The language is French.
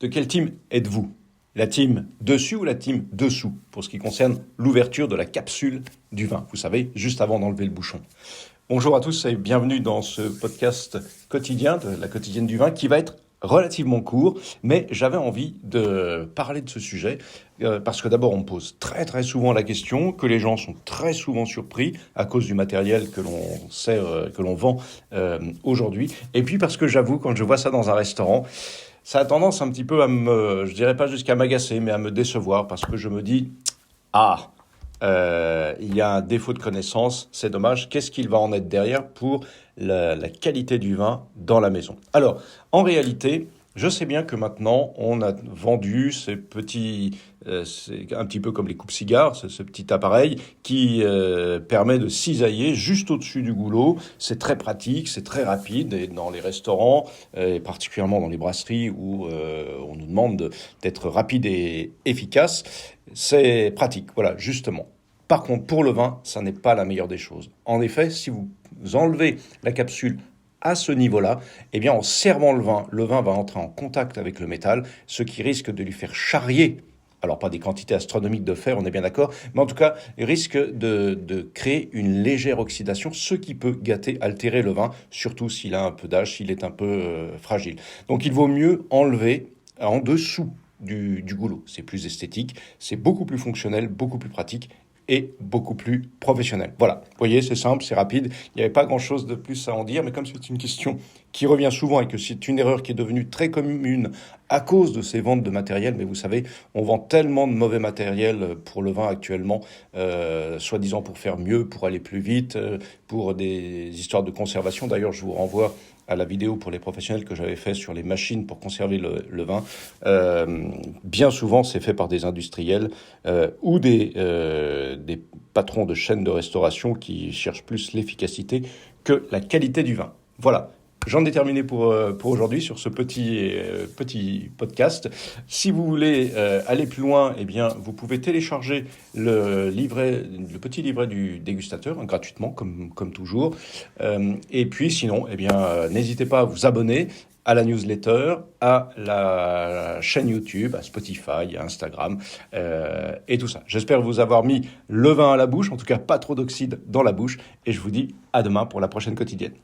De quelle team êtes-vous? La team dessus ou la team dessous pour ce qui concerne l'ouverture de la capsule du vin, vous savez, juste avant d'enlever le bouchon. Bonjour à tous et bienvenue dans ce podcast quotidien de la quotidienne du vin qui va être relativement court, mais j'avais envie de parler de ce sujet parce que d'abord on me pose très très souvent la question, que les gens sont très souvent surpris à cause du matériel que l'on vend aujourd'hui, et puis parce que j'avoue, quand je vois ça dans un restaurant, ça a tendance un petit peu à je dirais pas jusqu'à m'agacer, mais à me décevoir parce que je me dis, il y a un défaut de connaissance, c'est dommage. Qu'est-ce qu'il va en être derrière pour la qualité du vin dans la maison? Alors, en réalité, je sais bien que maintenant, on a vendu ces petits, c'est un petit peu comme les coupes-cigares, ce petit appareil qui permet de cisailler juste au-dessus du goulot. C'est très pratique, c'est très rapide, et dans les restaurants, et particulièrement dans les brasseries où on nous demande d'être rapide et efficace, c'est pratique, voilà, justement. Par contre, pour le vin, ça n'est pas la meilleure des choses. En effet, si vous enlevez la capsule à ce niveau-là, eh bien, en servant le vin va entrer en contact avec le métal, ce qui risque de lui faire charrier. Alors, pas des quantités astronomiques de fer, on est bien d'accord, mais en tout cas, il risque de créer une légère oxydation, ce qui peut gâter, altérer le vin, surtout s'il a un peu d'âge, s'il est un peu fragile. Donc, il vaut mieux enlever en dessous du goulot. C'est plus esthétique, c'est beaucoup plus fonctionnel, beaucoup plus pratique et beaucoup plus professionnel. Voilà, vous voyez, c'est simple, c'est rapide, il n'y avait pas grand-chose de plus à en dire, mais comme c'est une question qui revient souvent et que c'est une erreur qui est devenue très commune à cause de ces ventes de matériel, mais vous savez, on vend tellement de mauvais matériel pour le vin actuellement, soi-disant pour faire mieux, pour aller plus vite, pour des histoires de conservation. D'ailleurs, je vous renvoie à la vidéo pour les professionnels que j'avais fait sur les machines pour conserver le vin. Bien souvent, c'est fait par des industriels ou des patrons de chaînes de restauration qui cherchent plus l'efficacité que la qualité du vin. Voilà. J'en ai terminé pour aujourd'hui sur ce petit podcast. Si vous voulez aller plus loin, eh bien, vous pouvez télécharger le petit livret du dégustateur, hein, gratuitement, comme toujours. Et puis, sinon, eh bien, n'hésitez pas à vous abonner à la newsletter, à la chaîne YouTube, à Spotify, à Instagram, et tout ça. J'espère vous avoir mis le vin à la bouche, en tout cas pas trop d'oxyde dans la bouche, et je vous dis à demain pour la prochaine quotidienne.